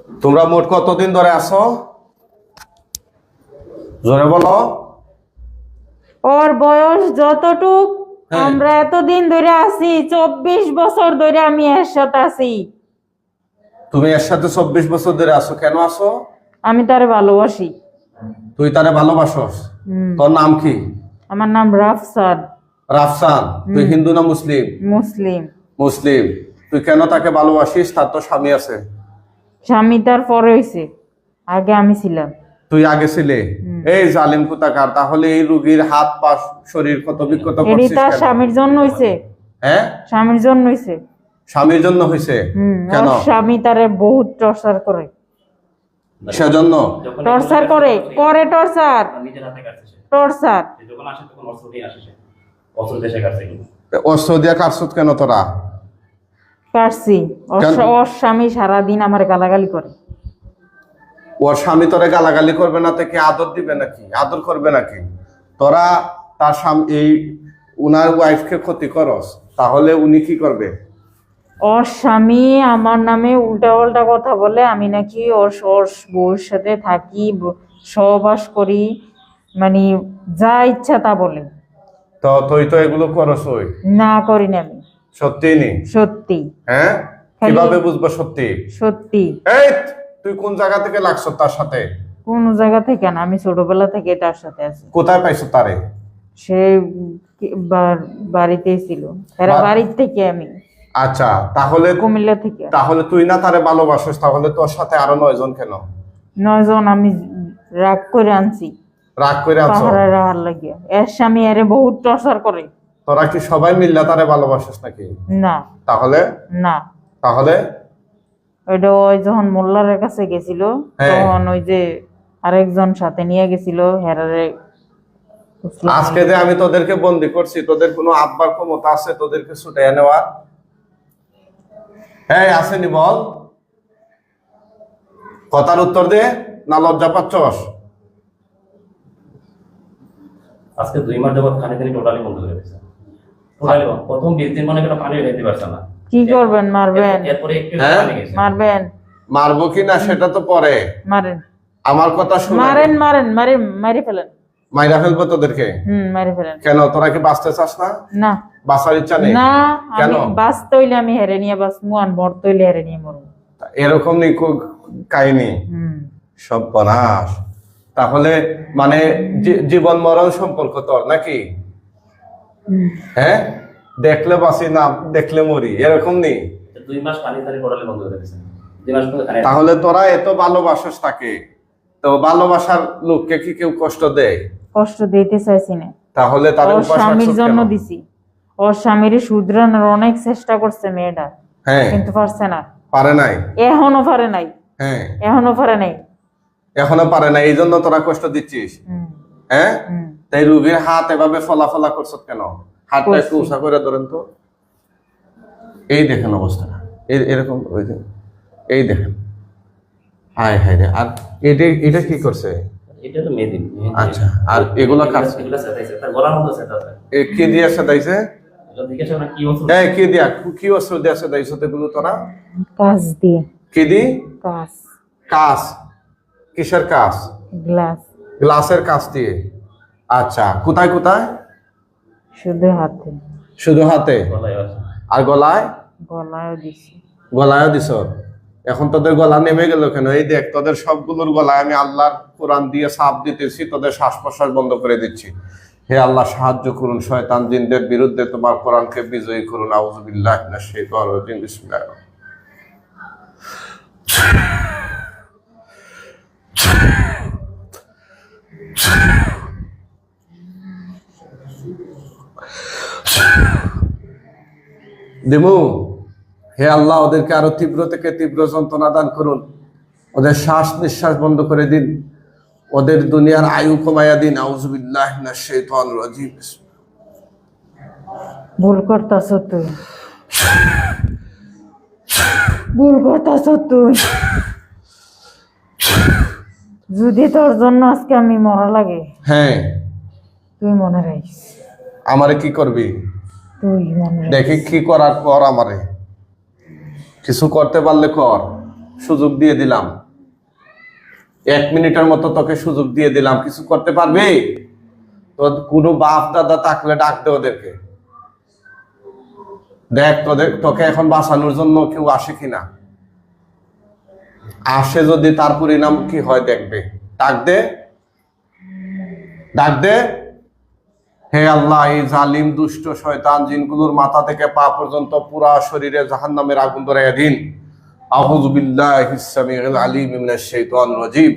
তোমরা মোট কতদিন ধরে আসো? জোরে বলো। ওর বয়স যতটুক, হ্যাঁ। আমরা এতদিন ধরে আছি, 24 বছর ধরে আমি এর সাথে আছি। তুমি এর সাথে 24 বছর ধরে আসো, কেন আসো? আমি তারে ভালোবাসি। তুই তারে ভালোবাসস? হুম। তোর নাম কি? আমার নাম রাফসান। রাফসান। তুই হিন্দু না মুসলিম? মুসলিম। মুসলিম। তুই কেন তাকে ভালোবাসিস? তার তো স্বামী আছে। স্বামী তার পরে হয়েছে, আগে আমি ছিলাম। তুই আগে ছিলে? এই জালিম কোথাকার! তাহলে এই রোগীর হাত পা শরীর ক্ষত বিক্ষত এটি করছিস তার কেন? স্বামীর জন্য হয়েছে। হ্যাঁ, স্বামীর জন্য হয়েছে। স্বামীর জন্য হয়েছে? কেন? ওর স্বামী তারে বহুত টর্চার করে। সেজন্য টর্চার করে করে টর্চার টর্চার। অস্ত্র দিয়ে কাটছত কেন তোরা? কাটছি। কেন? ওর স্বামী সারাদিন আমার গালাগালি করে। ওর স্বামী তোরে গালাগালি করবে না, থেকে আদর দিবে নাকি? আদর করবে নাকি? তোরা তার স্বামী এই উনার ওয়াইফকে ক্ষতি করস, তাহলে উনি কি করবে? ওর স্বামী আমার নামে উল্টা পাল্টা কথা বলে, আমি নাকি ওর ওর বউর সাথে থাকি, সহবাস করি, মানে যা ইচ্ছা তা বলে। তো তুই তো এগুলো করস? ওই না, করি না আমি। সত্যি নি? সত্যি। হ্যাঁ, কিভাবে বুঝবো সত্যি? সত্যি। এই, তুই কোন জায়গা থেকে লাগছ তার সাথে? কোন জায়গা থেকে না, আমি ছোটবেলা থেকে তার সাথে আছি। কোথায় পাইছো তারে? সে বাড়িতেই ছিল। এরা বাড়ির থেকে আমি। আচ্ছা, তাহলে কুমিল্লা থেকে। তাহলে তুই না তারে ভালোবাসিস, তাহলে তোর সাথে আরো 9 জন কেন? 9 জন আমি রাগ করে আনছি। রাগ করে আছো? পাহাড়ে রাহার লাগিয়া। এর স্বামী এরে বহুত টর্চার করে। তোরা কি সবাই মিল্লা তারে ভালোবাসিস নাকি? না। তাহলে? না। তাহলে ওইটা ওই যখন মোল্লারের কাছে গেছিল, তখন ওই যে আরেকজন সাথে নিয়ে গেছিল হেরারে। আজকে যে আমি তোদেরকে বন্দি করছি, তোদের কোনো আব্বার ক্ষমতা আছে তোদেরকে ছুটাইয়া নেওয়ার? হ্যাঁ, আসেনি? বল, কথার উত্তর দে, না লজ্জা পাচ্ছস? আজকে 2 মাস যাবত পানি টোটালি বন্ধ করে দিয়েছে। টোটালি প্রথম 20 দিন মনে করেন পানি খাইতে পারছে না। কি করবেন? মারবেন? এরপরে একটু পানি গেছে। মারবেন? মারবো কি না সেটা তো পরে। মারেন। আমার কথা শুনে মারেন মারেন মারি ফেলেন। মাইরা ফেলবো তোদেরকে? মারি ফেলেন। কেন, তোরা কি বাঁচতে চাস না? না। বাঁচার ইচ্ছা নেই? না, কেন? আমি বাঁচতে হইলে আমি হেরে নিয়ে বাঁচবো, আর মরতে হইলে হেরে নিয়ে মরবো। এরকম নেই কাহিনী? সব বনাস। তাহলে মানে জীবন মরণ সম্পর্ক তোর নাকি? হ্যাঁ, দেখলে বাঁচি, না দেখলে মরি, এরকম নেই? 2 মাস পানি টোটালি বন্ধ করে দিয়েছে। 2 মাস পর্যন্ত পানি। তাহলে তোরা এত ভালোবাসিস তাকে, তো ভালোবাসার লোককে কি কেউ কষ্ট দেয়? কষ্ট দিতে চাইছি না। তাহলে তার ওর উপাস স্বামীর রাখছো জন্য কেন? দিছি। ওর স্বামীর শুধরানোর অনেক চেষ্টা করছে মেয়েটা, হ্যাঁ, কিন্তু পারছে না। পারে নাই? এখনো পারে নাই। হ্যাঁ, এখনো পারে নাই। এখনো পারে না, এই জন্য তোরা কষ্ট দিচ্ছিস? হ্যাঁ, তাই রুগীর হাত এভাবে ফলাফলা করছ কেন? হাতটা একটু উঁচা করে ধরেন তো। এই দেখেন অবস্থাটা, এরকম ওই যে, এই দেখেন। হায় হায় রে! আর এটা কি করছে? এটা তো মেহেদি। আচ্ছা, আর এগুলা কাটছে? এগুলা সেটাইছে, তার গলার মধ্যে সেটাইছে। কি দিয়ে সাদাইছে? এটা জিজ্ঞাসা না কি অস্ত্র? এই কি দিয়া, কি অস্ত্র দিয়ে সাদাইছো এগুলো তোরা? কাঁচ দিয়ে। কি দি? কাঁচ। কাঁচ? কিসের কাঁচ? গ্লাস। গ্লাসের কাঁচ দিয়ে? আচ্ছা, কোথায় কোথায়? শুধু হাতে। শুধু হাতে? গলায় আছে। আর গলায়? গলায়ও দিছি। গলায়ও দিছ? এখন তোদের গলা নেমে গেল কেন? এই দেখ, তোদের সবগুলোর গলায় আমি আল্লাহর কোরআন দিয়ে চাপ দিতেছি, তোদের শ্বাস প্রশ্বাস বন্ধ করে দিচ্ছি। হে আল্লাহ, সাহায্য করুন, শয়তান জিনদের বিরুদ্ধে তোমার কোরআনকে বিজয়ী করুন। আউযু বিল্লাহি মিনাশ শাইতানির রাজিম। বিসমিল্লাহির রহমানির রহিম। দিমু, হে আল্লাহ, ওদেরকে আরো তীব্র থেকে তীব্র যন্ত্রণা দান করুন, ওদের শ্বাস নিঃশ্বাস বন্ধ করে দিন, ওদের দুনিয়ার আয়ু কমাইয়া দিন। আউযু বিল্লাহি মিনাশ শাইতানির রাজিম। ভুল করতাছ তুই, ভুল করতাছ তুই। যদি তোর জন্য আজকে আমি মরা লাগে, হ্যাঁ, তুই মনে রাখিস। আমারে কি করবি? তুই মনে রাখিস। দেখি কি করার কর, আমারে কিছু করতে পারলে কর। সুযোগ দিয়ে দিলাম, 1 মিনিটের মতো তোকে সুযোগ দিয়ে দিলাম, কিছু করতে পারবি? তোর কোনো বাপ দাদা থাকলে ডাক দে ওদেরকে, দেখ তোকে এখন বাঁচানোর জন্য কেউ আসে কিনা। আসে যদি তার পরিণাম কি হয় দেখবে। ডাক দে, ডাক দে। হে আল্লাহ, এই জালিম দুষ্ট শয়তান জিনগুলোর মাথা থেকে পা পর্যন্ত পুরা শরীরে জাহান্নামের আগুন ধরাইয়া দিন। আউযু বিল্লাহিস সামিউল আলিম মিনাশ শাইতানির রাজিম।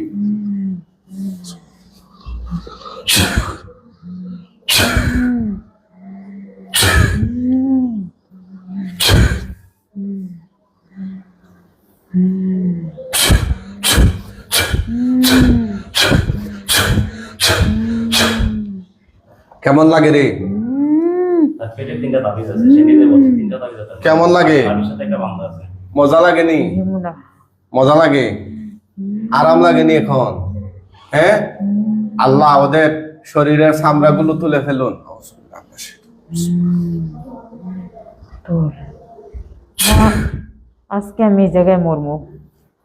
কেমন লাগে রে? পেটের 3টা তাবিজ আছে, সে নিজে বলছে 3টা তাবিজ আছে। কেমন লাগে? তার সাথে একটা বান্দা আছে। মজা লাগেনি? হিমুনা মজা লাগে? আরাম লাগেনি এখন? হ্যাঁ, আল্লাহ ওদের শরীরের চামড়াগুলো তুলে ফেলুন। তোর আজকে আমি এই জায়গায় মরমু,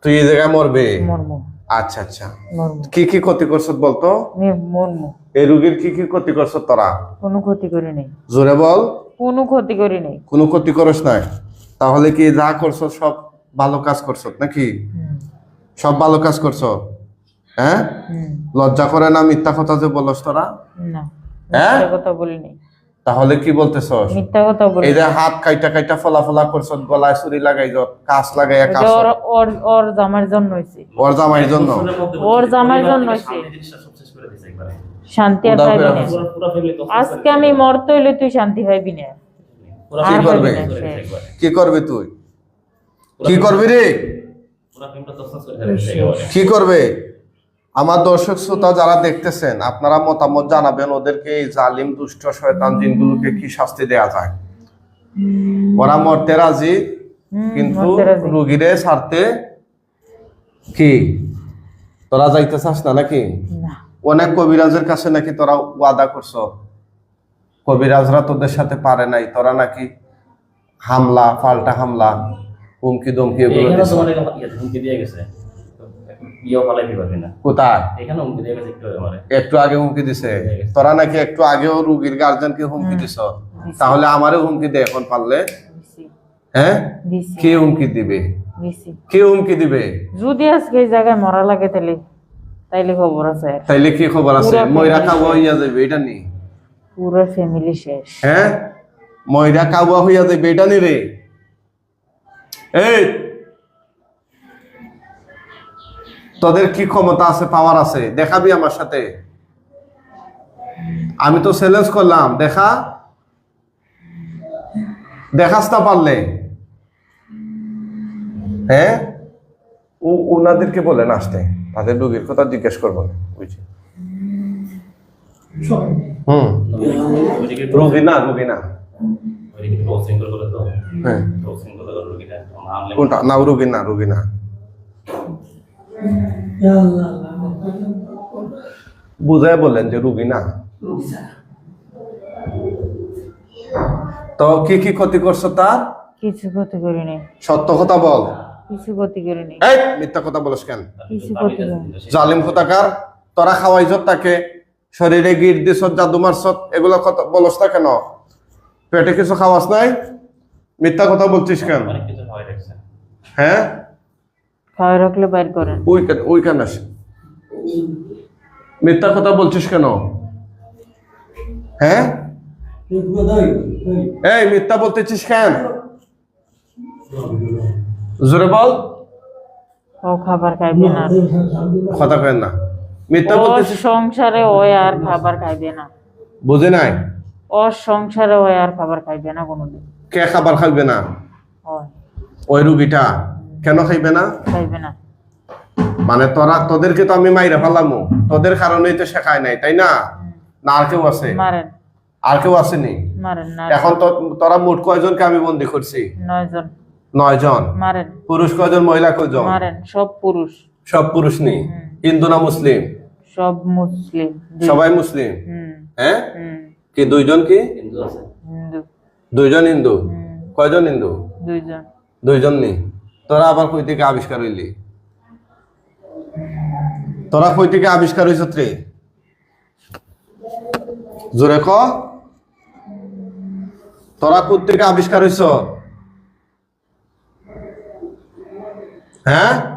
তুই এই জায়গায় মরবে? মরমু, আচ্ছা আচ্ছা, মরমু, কি কি ক্ষতি করছ বলতো? মরমু। এই রোগীর কি কি ক্ষতি করছ তোরা? কোনো ক্ষতি করি নাই, জোরে বল। কোনো ক্ষতি করি নাই। কোনো ক্ষতি করস নাই? তাহলে কি যা করছ সব ভালো কাজ করছ নাকি? সব ভালো কাজ করছ? হ্যাঁ, লজ্জা করে না মিথ্যা কথা যে বলস তোরা? না, হ্যাঁ? মিথ্যা কথা বলি নাই। তাহলে কি বলতেছস? মিথ্যা কথা বলি এই যে নাই। হাত কাইটা কাইটা ফলা ফলা করছ, গলায় ছুরি লাগাই যত কাজ লাগাইয়া কাজ, এটা ওর জামার জন্য হইছে, ওর জামাইয়ের জন্য। ওর জামার জন্য হইছে। শান্তি জিনিসটা সব শেষ করে দিছে একবারে। শান্তি আর উদাও পাইবি করে না। দিছে। পুরো ফ্যামিলি তো আজকে আমি মরতে হইলে তুই শান্তি পাইবি না। পুরো কি আর করবে? পাইবি না, শেষ। কি করবে তুই? কি করবি রে? পুরো ফ্যামিলিটা তো শেষ করে দিছে একবারে। কি করবে? আমার দর্শক শ্রোতা যারা দেখতেছেন, আপনারা মতামত জানাবেন, ওদেরকে এই জালিম দুষ্ট শয়তান জিনগুলোকে কি শাস্তি দেয়া যায়। ওরা মরতে রাজি, কিন্তু মরতে রাজি। রুগীরে ছাড়তে কি তোরা যাইতে চাস না নাকি? না, অনেক কবিরাজের কাছে নাকি তোরা ওয়াদা করছ, কবিরাজরা তোদের সাথে পারে নাই, তোরা নাকি হামলা পাল্টা হামলা হুমকি দমকি এগুলো এখানে দিছ। তো অনেক হুমকি দিয়ে গেছে, ইয়েও পালাই দিবে না। কোথায়? এখানে হুমকি দিয়ে গেছে একটু আমারে। একটু আগে হুমকি দিছে? তোরা নাকি একটু আগেও রুগীর গার্জেনকে হুমকি দিছ, তাহলে আমারও হুমকি দে এখন পারলে। দিছি, হ্যাঁ, দিছি, কে হুমকি দিবে? দিছি। কে হুমকি দিবে? যদি আজকে এই জায়গায় মরা লাগে তাইলে খবর আছে আর। তাইলে কি খবর আছে? পুরা ময়রা family কাবুয়া শেষ। হইয়া যাবে এটা নি? পুরো ফ্যামিলি শেষ। হ্যাঁ, ময়রা কাবুয়া হইয়া যাবে এটা নি রে? এই তোদের কি ক্ষমতা আছে, পাওয়ার আছে? দেখাবি আমার সাথে? আমি তো চ্যালেঞ্জ করলাম, দেখাস না পারলে। হ্যাঁ, ওনাদেরকে বলেন আসতে, তাদের রোগীর কথা জিজ্ঞেস করবো না, বুঝছি। ওইদিকে রোগী না ওইদিকে ক্রসিং করে তো, হ্যাঁ, ক্রসিং করে রোগীটা আনলে কোনটা? না, রোগী না। বুঝায় বলেন যে রোগী না। তো কি কি ক্ষতি করছো তার? কিছু ক্ষতি করি নাই, সত্য কথা বল। কিছু ক্ষতি করি নাই, এই মিথ্যা কথা বলস কেন? কিছু ক্ষতি করি নাই। জালিম কোথাকার! তোরা খাওয়াইছ তাকে, শরীরে গিট দিছ, জাদু মারছ, এগুলো কথা বলস না কেন? পেটে কিছু খাওয়াস নাই, মিথ্যা কথা বলছিস কেন? অনেক কিছু হয় দেখছে। হ্যাঁ, খাওয়াই রাখলে বাইর করেন। ওই কেন আসে? মিথ্যা কথা বলছিস কেন? হ্যাঁ, এই মিথ্যা বলতেছিস কেন? জোরে বল। ও খাবার খাইবে না, কথা কেন না? মিথ্যা ওর বলতেছিস? সংসারে ওই আর খাবার খাইবে না, বুঝে নাই? ওর সংসারে ওই আর খাবার খাইবে না কোনোদিন। কে খাবার খাইবে না? ওই ওই রুগীটা কেন খাইবে না? খাইবে না। মানে তোদেরকে তো আমি মাইরা ফেলামো, তোদের কারণেই তো শেখায় নাই, তাই না? না আর কেউ আছে? মারেন, আর কেউ আসেনি? মারেন না। এখন তো তোরা মোট কয়জনকে আমি বন্দি করছি? 9 জন। 9 জন। মারেন, পুরুষ কয়জন, মহিলা কয়জন? মারেন, সব পুরুষ, সব পুরুষ নেই? হিন্দু না মুসলিম? সব মুসলিম। সবাই মুসলিম? হুম, হ্যাঁ, হুম, কি 2 জন কি? হিন্দু আছে। হিন্দু। 2 জন হিন্দু? কয়জন হিন্দু? 2 জন। 2 জন নেই? তোরা আবার কই থেকে আবিষ্কার হইলি? তোরা কই থেকে আবিষ্কার হইছত রে? জোরে ক, তোরা কই থেকে আবিষ্কার হইছ? হ্যাঁ